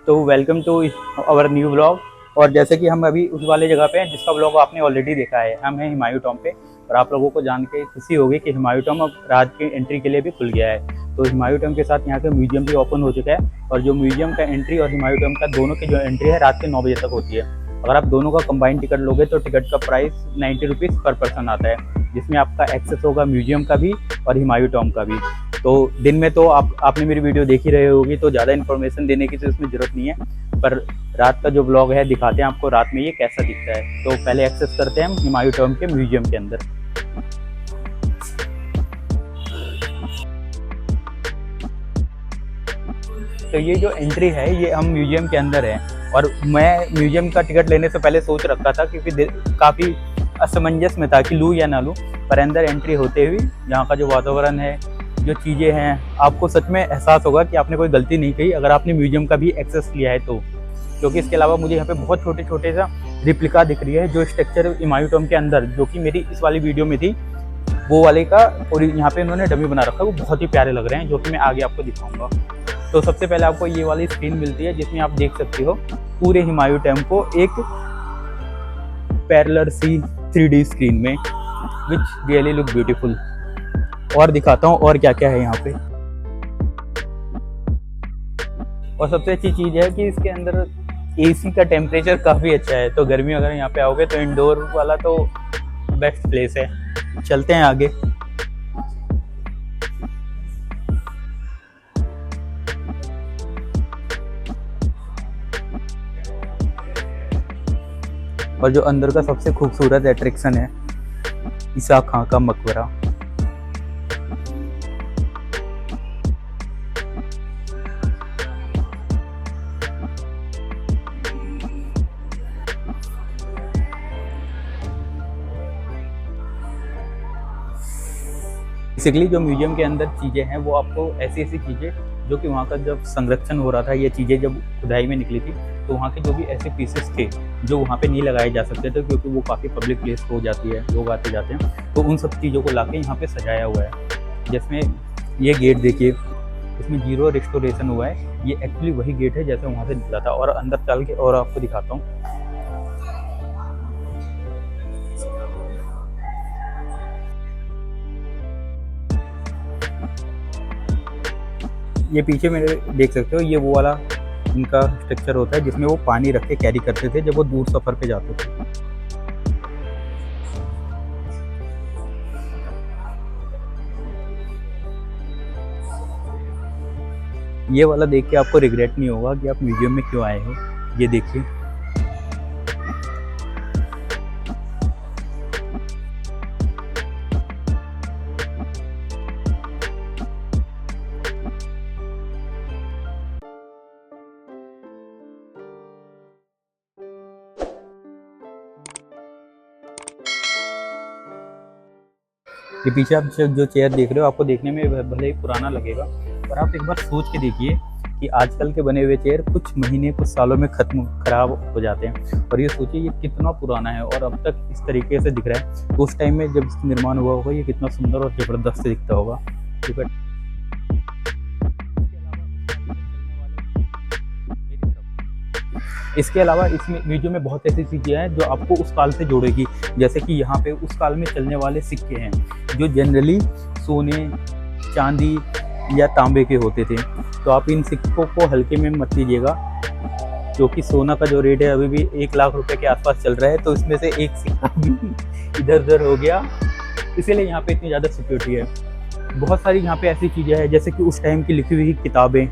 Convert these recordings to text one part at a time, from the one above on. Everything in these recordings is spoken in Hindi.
तो welcome to our new blog. और जैसे कि हम अभी उस वाले जगह पे हैं जिसका ब्लॉग आपने ऑलरेडी देखा है, हम हैं हुमायूं टॉम पे। और आप लोगों को जान के खुशी होगी कि हुमायूं टॉम अब रात की एंट्री के लिए भी खुल गया है। तो हुमायूं टॉम के साथ यहाँ का म्यूजियम भी ओपन हो चुका है, और जो म्यूजियम का एंट्री और हुमायूं टॉम का दोनों की जो एंट्री है रात के 9 बजे तक होती है। अगर आप दोनों का कंबाइंड टिकट लोगे तो टिकट का प्राइस 90 रुपीज़ पर पर्सन आता है, जिसमें आपका एक्सेस होगा म्यूजियम का भी और हुमायूं टॉम का भी। तो दिन में तो आपने मेरी वीडियो देख ही रहे होगी, तो ज़्यादा इन्फॉर्मेशन देने की तो इसमें ज़रूरत नहीं है। पर रात का जो ब्लॉग है दिखाते हैं आपको रात में ये कैसा दिखता है। तो पहले एक्सेस करते हैं हम हुमायूं टॉम के म्यूजियम के अंदर। तो ये जो एंट्री है ये हम म्यूजियम के अंदर है, और मैं म्यूजियम का टिकट लेने से पहले सोच रखा था, क्योंकि काफ़ी असमंजस में था कि लूँ या ना लूँ। पर अंदर एंट्री होते हुए यहाँ का जो वातावरण है, जो चीज़ें हैं, आपको सच में एहसास होगा कि आपने कोई गलती नहीं की अगर आपने म्यूजियम का भी एक्सेस लिया है तो। क्योंकि इसके अलावा मुझे यहाँ पे बहुत छोटे छोटे सा रिप्लिका दिख रही है जो स्ट्रक्चर हुमायूं टॉम के अंदर, जो कि मेरी इस वाली वीडियो में थी वो वाले का, और यहाँ पे इन्होंने डमी बना रखा है। वो बहुत ही प्यारे लग रहे हैं, जो कि मैं आगे आपको दिखाऊंगा। तो सबसे पहले आपको ये वाली स्क्रीन मिलती है जिसमें आप देख सकते हो पूरे हुमायूं टॉम को एक पैरेलल सी 3D स्क्रीन में, विच रियली लुक ब्यूटीफुल। और दिखाता हूँ और क्या क्या है यहाँ पे। और सबसे अच्छी चीज़ है कि इसके अंदर एसी का टेम्परेचर काफ़ी अच्छा है, तो गर्मी अगर यहाँ पे आओगे तो इंडोर वाला तो बेस्ट प्लेस है। चलते हैं आगे। और जो अंदर का सबसे खूबसूरत अट्रैक्शन है ईसा खां का मकबरा। बेसिकली जो म्यूजियम के अंदर चीज़ें हैं वो आपको ऐसी ऐसी चीज़ें जो कि वहाँ का जब संरक्षण हो रहा था, ये चीज़ें जब खुदाई में निकली थी, तो वहाँ के जो भी ऐसे पीसेस थे जो वहाँ पे नहीं लगाए जा सकते थे क्योंकि वो काफ़ी पब्लिक प्लेस हो जाती है, लोग आते जाते हैं, तो उन सब चीज़ों को लाके यहाँ पे सजाया हुआ है। जिसमें ये गेट देखिए, इसमें 0 रिस्टोरेशन हुआ है। ये एक्चुअली वही गेट है जैसे वहाँ से निकला था। और अंदर चल के और आपको दिखाता हूँ। ये पीछे मेरे देख सकते हो, ये वो वाला इनका स्ट्रक्चर होता है जिसमें वो पानी रख के कैरी करते थे जब वो दूर सफ़र पे जाते थे। ये वाला देख के आपको रिग्रेट नहीं होगा कि आप म्यूजियम में क्यों आए हो। ये देखिए, ये पीछे आप जो चेयर देख रहे हो आपको देखने में भले ही पुराना लगेगा, पर आप एक बार सोच के देखिए कि आजकल के बने हुए चेयर कुछ महीने कुछ सालों में खराब हो जाते हैं, और ये सोचिए ये कितना पुराना है और अब तक इस तरीके से दिख रहा है। तो उस टाइम में जब इसका निर्माण हुआ होगा ये कितना सुंदर और ज़बरदस्त दिखता होगा। इसके अलावा इसमें म्यूजियम में बहुत ऐसी चीज़ें हैं जो आपको उस काल से जोड़ेगी। जैसे कि यहाँ पे उस काल में चलने वाले सिक्के हैं जो जनरली सोने, चांदी या तांबे के होते थे। तो आप इन सिक्कों को हल्के में मत लीजिएगा, क्योंकि सोना का जो रेट है अभी भी 1 लाख रुपए के आसपास चल रहा है, तो इसमें से एक सिक्का भी इधर उधर हो गया, इसीलिए यहाँ पे इतनी ज़्यादा सिक्योरिटी है। बहुत सारी यहाँ पे ऐसी चीज़ें हैं जैसे कि उस टाइम की लिखी हुई किताबें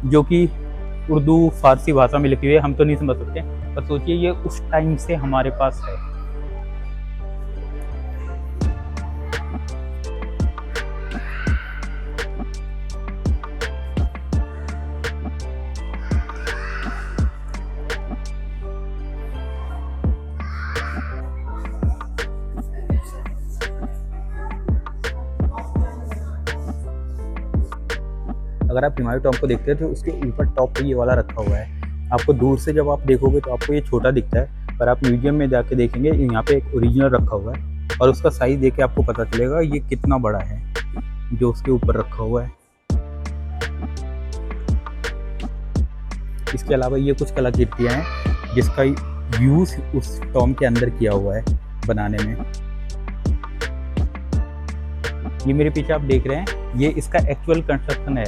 जो कि उर्दू फारसी भाषा में लिखी हुई है, हम तो नहीं समझ सकते, पर सोचिए ये उस टाइम से हमारे पास है। अगर आप हुमायूं टॉम को देखते हैं तो उसके ऊपर टॉप पे ये वाला रखा हुआ है। आपको दूर से जब आप देखोगे तो आपको ये छोटा दिखता है, पर आप म्यूजियम में जाके देखेंगे यहाँ पे एक ओरिजिनल रखा हुआ है, और उसका साइज़ देख के आपको पता चलेगा ये कितना बड़ा है जो उसके ऊपर रखा हुआ है। इसके अलावा ये कुछ कलाकृतियाँ हैं जिसका यूज़ उस टॉम के अंदर किया हुआ है बनाने में। ये मेरे पीछे आप देख रहे हैं, ये इसका एक्चुअल कंस्ट्रक्शन है।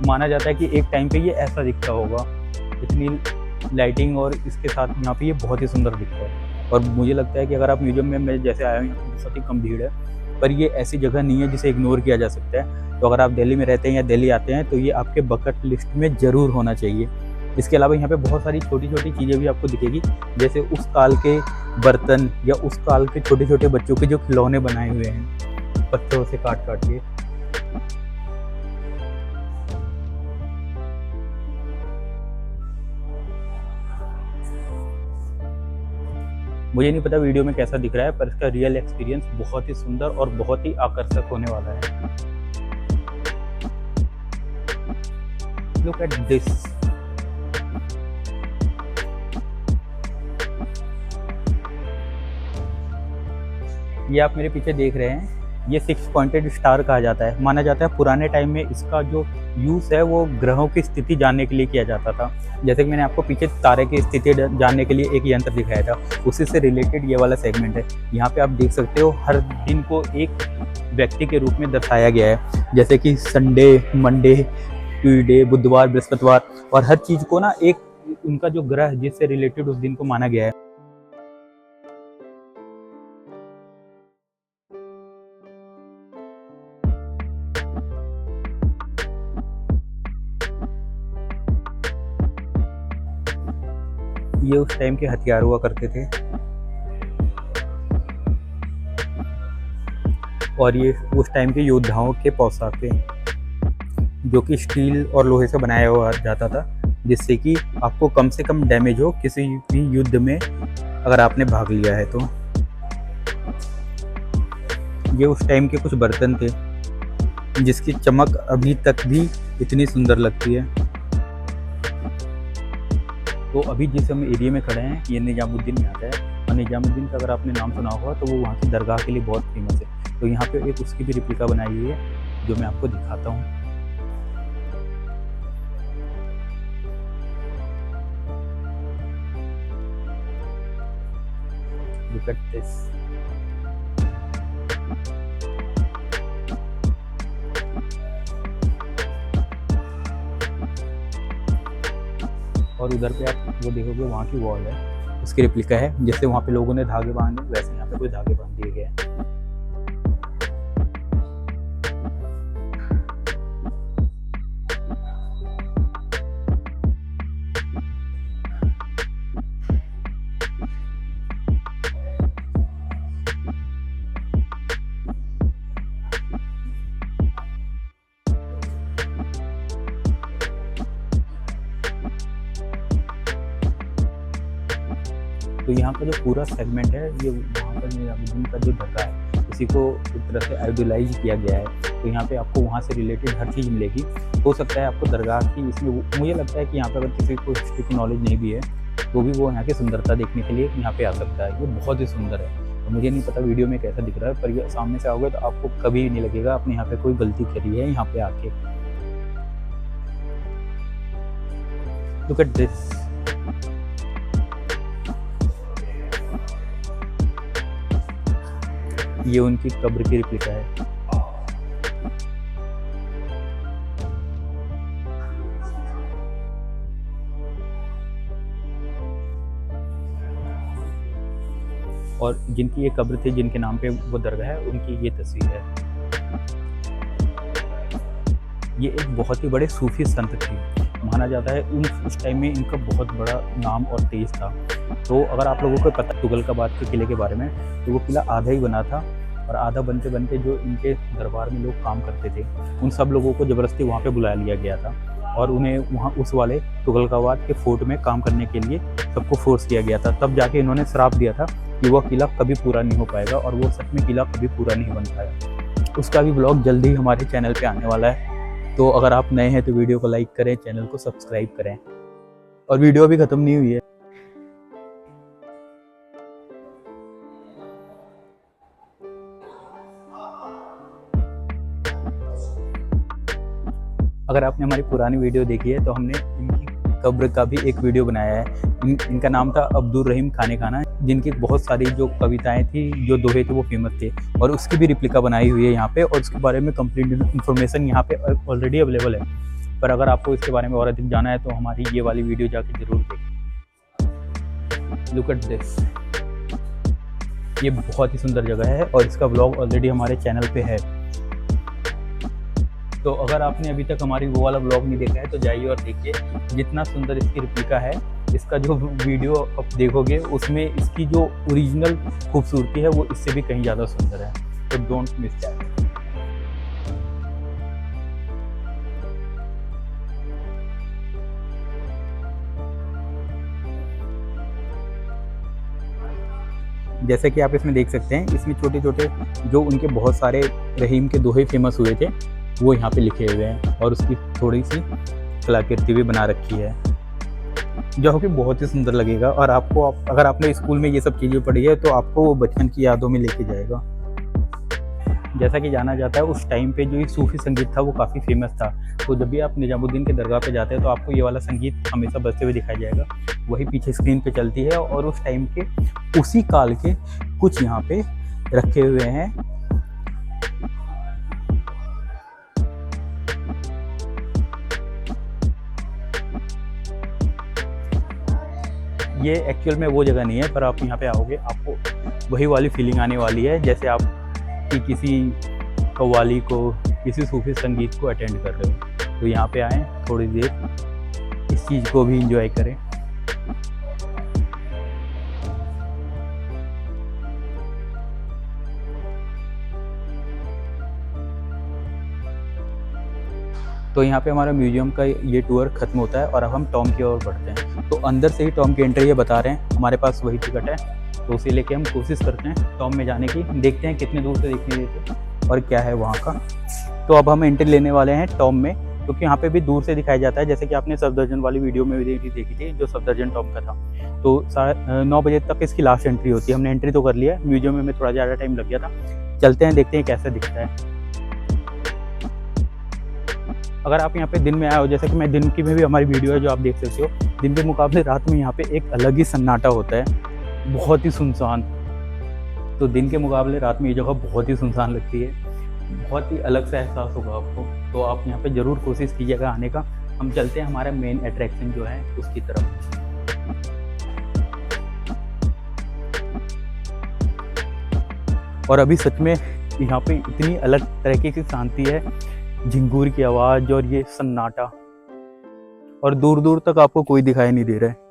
माना जाता है कि एक टाइम पे ये ऐसा दिखता होगा, इतनी लाइटिंग और इसके साथ यहाँ पे ये बहुत ही सुंदर दिखता है। और मुझे लगता है कि अगर आप म्यूजियम में मैं जैसे आया हूँ, यहाँ पे बहुत ही कम भीड़ है, पर ये ऐसी जगह नहीं है जिसे इग्नोर किया जा सकता है। तो अगर आप दिल्ली में रहते हैं या दिल्ली आते हैं तो ये आपके बकेट लिस्ट में ज़रूर होना चाहिए। इसके अलावा यहाँ पे बहुत सारी छोटी छोटी चीज़ें भी आपको दिखेगी, जैसे उस काल के बर्तन या उस काल के छोटे छोटे बच्चों के जो खिलौने बनाए हुए हैं पत्थरों से काट काट के। मुझे नहीं पता वीडियो में कैसा दिख रहा है, पर इसका रियल एक्सपीरियंस बहुत ही सुंदर और बहुत ही आकर्षक होने वाला है। Look at this. ये आप मेरे पीछे देख रहे हैं, ये 6 पॉइंटेड स्टार कहा जाता है। माना जाता है पुराने टाइम में इसका जो यूज़ है वो ग्रहों की स्थिति जानने के लिए किया जाता था। जैसे कि मैंने आपको पीछे तारे की स्थिति जानने के लिए एक यंत्र दिखाया था, उसी से रिलेटेड ये वाला सेगमेंट है। यहाँ पे आप देख सकते हो हर दिन को एक व्यक्ति के रूप में दर्शाया गया है, जैसे कि संडे, मंडे, ट्यूसडे, बुधवार, बृहस्पतिवार, और हर चीज़ को ना एक उनका जो ग्रह जिससे रिलेटेड उस दिन को माना गया है। ये उस टाइम के हथियार हुआ करते थे, और ये उस टाइम के योद्धाओं के पोशाक थे जो कि स्टील और लोहे से बनाया हुआ जाता था, जिससे कि आपको कम से कम डैमेज हो किसी भी युद्ध में अगर आपने भाग लिया है तो। ये उस टाइम के कुछ बर्तन थे जिसकी चमक अभी तक भी इतनी सुंदर लगती है। तो अभी जिस हम एरिया में खड़े हैं ये निजामुद्दीन में आता है, और निजामुद्दीन का अगर आपने नाम सुना होगा तो वो वहाँ की दरगाह के लिए बहुत फेमस है। तो यहाँ पे एक उसकी भी रिप्लिका बनाई हुई है जो मैं आपको दिखाता हूँ। Look at this. और उधर पे आप वो देखोगे वहाँ की वॉल है, उसकी रिप्लिका है। जैसे वहाँ पे लोगों ने धागे बांधे वैसे यहाँ पे कोई धागे बांध दिए गए हैं। तो यहाँ का जो पूरा सेगमेंट है ये वहाँ पर निजामुद्दीन का जो दरगाह है इसी को एक तरह से आइडियलाइज किया गया है। तो यहाँ पे आपको वहाँ से रिलेटेड हर चीज़ मिलेगी। हो सकता है आपको दरगाह की इसमें मुझे लगता है कि यहाँ पर अगर किसी को हिस्ट्री की नॉलेज नहीं भी है तो भी वो यहाँ की सुंदरता देखने के लिए यहाँ पे आ सकता है। ये बहुत ही सुंदर है। तो मुझे नहीं पता वीडियो में कैसा दिख रहा है, पर ये सामने से आओगे तो आपको कभी नहीं लगेगा आपने यहाँ पे कोई गलती करी है यहाँ पे आके। Look at this. ये उनकी कब्र की रिप्लिका है। और जिनकी ये कब्र थी, जिनके नाम पे वो दरगाह है, उनकी ये तस्वीर है। ये एक बहुत ही बड़े सूफी संत थे। माना जाता है उस टाइम में इनका बहुत बड़ा नाम और तेज था। तो अगर आप लोगों को पता तुगलकाबाद के किले के बारे में, तो वो किला आधा ही बना था, और आधा बनते बनते जो इनके दरबार में लोग काम करते थे उन सब लोगों को ज़बरदस्ती वहाँ पे बुला लिया गया था, और उन्हें वहाँ उस वाले तुगलकाबाद के फोर्ट में काम करने के लिए सबको फोर्स किया गया था। तब जाके इन्होंने श्राप दिया था कि वह किला कभी पूरा नहीं हो पाएगा, और वो सच में किला कभी पूरा नहीं बन पाया। उसका भी ब्लॉग जल्दी ही हमारे चैनल पे आने वाला है। तो अगर आप नए हैं तो वीडियो को लाइक करें, चैनल को सब्सक्राइब करें। और वीडियो अभी ख़त्म नहीं हुई है। अगर आपने हमारी पुरानी वीडियो देखी है तो हमने इनकी कब्र का भी एक वीडियो बनाया है। इनका नाम था अब्दुल रहीम खाने खाना, जिनकी बहुत सारी जो कविताएं थी, जो दोहे थे, वो फेमस थे, और उसकी भी रिप्लिका बनाई हुई है यहाँ पे, और उसके बारे में कंप्लीट इन्फॉर्मेशन यहाँ पे ऑलरेडी अवेलेबल है। पर अगर आपको इसके बारे में और अधिक जाना है तो हमारी ये वाली वीडियो जाके ज़रूर देखें। लुक एट दिस, ये बहुत ही सुंदर जगह है और इसका व्लॉग ऑलरेडी हमारे चैनल पे है। तो अगर आपने अभी तक हमारी वो वाला व्लॉग नहीं देखा है तो जाइए और देखिए, जितना सुंदर इसकी रिप्लिका है। इसका जो वीडियो आप देखोगे उसमें इसकी जो ओरिजिनल खूबसूरती है वो इससे भी कहीं ज़्यादा सुंदर है, तो डोंट मिस दैट। जैसे कि आप इसमें देख सकते हैं, इसमें छोटे छोटे जो उनके बहुत सारे रहीम के दोहे फेमस हुए थे वो यहाँ पे लिखे हुए हैं, और उसकी थोड़ी सी कलाकृति भी बना रखी है, जो कि बहुत ही सुंदर लगेगा। और आपको अगर आपने स्कूल में ये सब चीज़ें पढ़ी है तो आपको वो बचपन की यादों में लेके जाएगा। जैसा कि जाना जाता है उस टाइम पे जो ये सूफी संगीत था वो काफ़ी फेमस था, तो जब भी आप निजामुद्दीन के दरगाह पे जाते हैं तो आपको ये वाला संगीत हमेशा बजते हुए दिखाई जाएगा। वही पीछे स्क्रीन पे चलती है, और उस टाइम के उसी काल के कुछ यहाँ पे रखे हुए हैं। ये एक्चुअल में वो जगह नहीं है, पर आप यहाँ पे आओगे आपको वही वाली फीलिंग आने वाली है, जैसे आप कि किसी कव्वाली को, किसी सूफी संगीत को अटेंड कर रहे हो। तो यहाँ पे आएँ, थोड़ी देर इस चीज़ को भी एंजॉय करें। तो यहाँ पे हमारा म्यूजियम का ये टूर खत्म होता है और अब हम टॉम की ओर बढ़ते हैं। तो अंदर से ही टॉम की एंट्री ये बता रहे हैं, हमारे पास वही टिकट है, तो उसे लेके हम कोशिश करते हैं टॉम में जाने की। देखते हैं कितने दूर से देखने देते और क्या है वहाँ का। तो अब हम एंट्री लेने वाले हैं टॉम में, क्योंकि यहाँ पे भी दूर से दिखाया जाता है, जैसे कि आपने सफदरजंग वाली वीडियो में भी देखी थी, जो सफदरजंग टॉम का था। तो 9 बजे तक इसकी लास्ट एंट्री होती है। हमने एंट्री तो कर लिया है, म्यूजियम में थोड़ा ज़्यादा टाइम लग गया था। चलते हैं, देखते हैं कैसा दिखता है। अगर आप यहाँ पे दिन में आए हो, जैसे कि मैं दिन की में भी हमारी वीडियो है जो आप देख सकते हो, दिन के मुकाबले रात में यहाँ पे एक अलग ही सन्नाटा होता है, बहुत ही सुनसान। तो दिन के मुकाबले रात में ये जगह बहुत ही सुनसान लगती है, बहुत ही अलग सा एहसास होगा आपको। तो आप यहाँ पे ज़रूर कोशिश कीजिएगा आने का। हम चलते हैं हमारा मेन अट्रैक्शन जो है उसकी तरफ। और अभी सच में यहाँ पे इतनी अलग तरीके की शांति है, झिंगूर की आवाज़ और ये सन्नाटा, और दूर दूर तक आपको कोई दिखाई नहीं दे रहा है।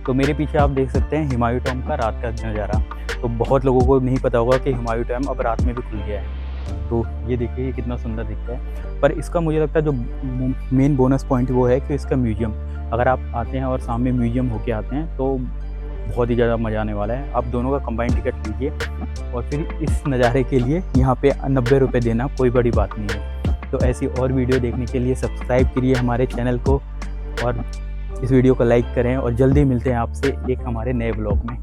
तो मेरे पीछे आप देख सकते हैं हुमायूं टॉम का रात का नज़ारा। तो बहुत लोगों को नहीं पता होगा कि हुमायूं टॉम अब रात में भी खुल गया है। तो ये देखिए, ये कितना सुंदर दिखता है। पर इसका मुझे लगता है जो मेन बोनस पॉइंट वो है कि इसका म्यूजियम, अगर आप आते हैं और सामने म्यूजियम होके आते हैं तो बहुत ही ज़्यादा मज़ा आने वाला है। आप दोनों का कंबाइंड टिकट लीजिए और फिर इस नज़ारे के लिए यहाँ पे 90 रुपये देना कोई बड़ी बात नहीं है। तो ऐसी और वीडियो देखने के लिए सब्सक्राइब करिए हमारे चैनल को, और इस वीडियो को लाइक करें, और जल्दी मिलते हैं आपसे एक हमारे नए ब्लॉग में।